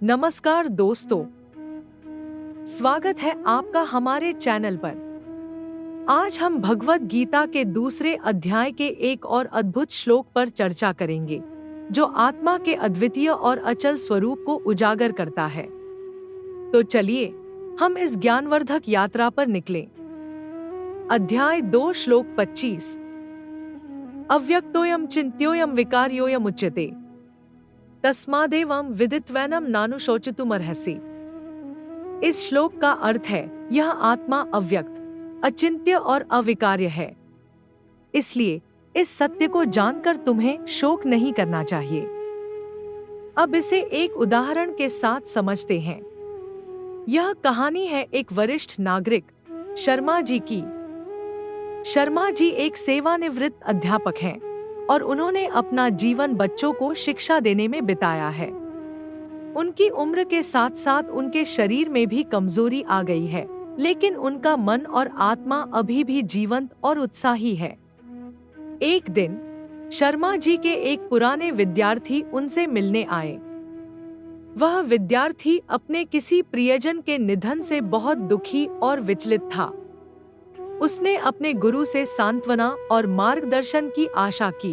नमस्कार दोस्तों, स्वागत है आपका हमारे चैनल पर। आज हम भगवद गीता के दूसरे अध्याय के एक और अद्भुत श्लोक पर चर्चा करेंगे, जो आत्मा के अद्वितीय और अचल स्वरूप को उजागर करता है। तो चलिए, हम इस ज्ञानवर्धक यात्रा पर निकलें। अध्याय 2 श्लोक 25। अव्यक्तोयम चिन्त्योयम विकार्योयम उच्यते, तस्मादेवं विदित्वैनं नानुशोचितुमर्हसि। इस श्लोक का अर्थ है, यह आत्मा अव्यक्त, अचिंत्य और अविकार्य है, इसलिए इस सत्य को जानकर तुम्हें शोक नहीं करना चाहिए। अब इसे एक उदाहरण के साथ समझते हैं। यह कहानी है एक वरिष्ठ नागरिक शर्मा जी की। शर्मा जी एक सेवानिवृत्त अध्यापक हैं और उन्होंने अपना जीवन बच्चों को शिक्षा देने में बिताया है। उनकी उम्र के साथ साथ उनके शरीर में भी कमजोरी आ गई है, लेकिन उनका मन और आत्मा अभी भी जीवंत और उत्साही है। एक दिन शर्मा जी के एक पुराने विद्यार्थी उनसे मिलने आए। वह विद्यार्थी अपने किसी प्रियजन के निधन से बहुत दुखी और विचलित था। उसने अपने गुरु से सांत्वना और मार्गदर्शन की आशा की।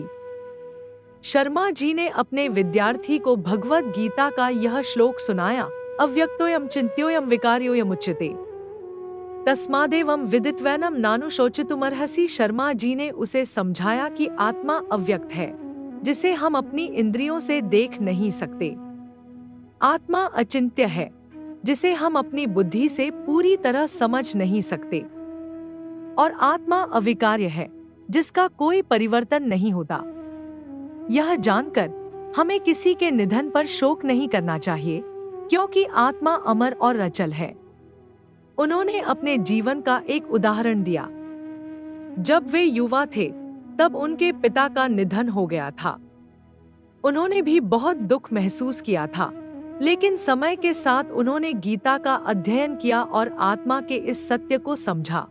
शर्मा जी ने अपने विद्यार्थी को भगवद गीता का यह श्लोक सुनाया, अव्यक्तोयम चिन्त्योयम विकार्योयम उच्यते, तस्मादेवं विदित्वैनं नानुशोचितुमर्हसि। शर्मा जी ने उसे समझाया कि आत्मा अव्यक्त है, जिसे हम अपनी इंद्रियों से देख नहीं सकते। आत्मा अचिंत्य है, जिसे हम अपनी बुद्धि से पूरी तरह समझ नहीं सकते। और आत्मा अविकार्य है, जिसका कोई परिवर्तन नहीं होता। यह जानकर हमें किसी के निधन पर शोक नहीं करना चाहिए, क्योंकि आत्मा अमर और अचल है। उन्होंने अपने जीवन का एक उदाहरण दिया। जब वे युवा थे, तब उनके पिता का निधन हो गया था। उन्होंने भी बहुत दुख महसूस किया था, लेकिन समय के साथ उन्होंने गीता का अध्ययन किया और आत्मा के इस सत्य को समझा।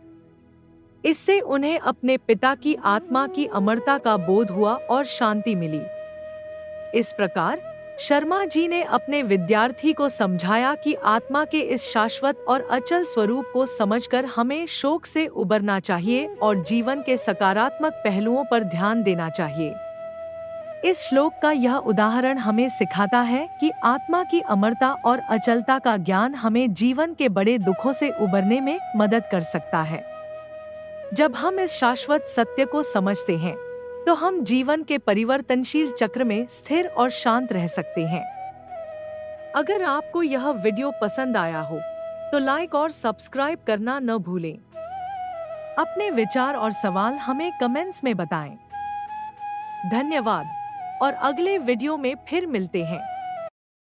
इससे उन्हें अपने पिता की आत्मा की अमरता का बोध हुआ और शांति मिली। इस प्रकार शर्मा जी ने अपने विद्यार्थी को समझाया कि आत्मा के इस शाश्वत और अचल स्वरूप को समझकर हमें शोक से उबरना चाहिए और जीवन के सकारात्मक पहलुओं पर ध्यान देना चाहिए। इस श्लोक का यह उदाहरण हमें सिखाता है कि आत्मा की अमरता और अचलता का ज्ञान हमें जीवन के बड़े दुखों से उबरने में मदद कर सकता है। जब हम इस शाश्वत सत्य को समझते हैं, तो हम जीवन के परिवर्तनशील चक्र में स्थिर और शांत रह सकते हैं। अगर आपको यह वीडियो पसंद आया हो, तो लाइक और सब्सक्राइब करना न भूलें। अपने विचार और सवाल हमें कमेंट्स में बताएं। धन्यवाद और अगले वीडियो में फिर मिलते हैं।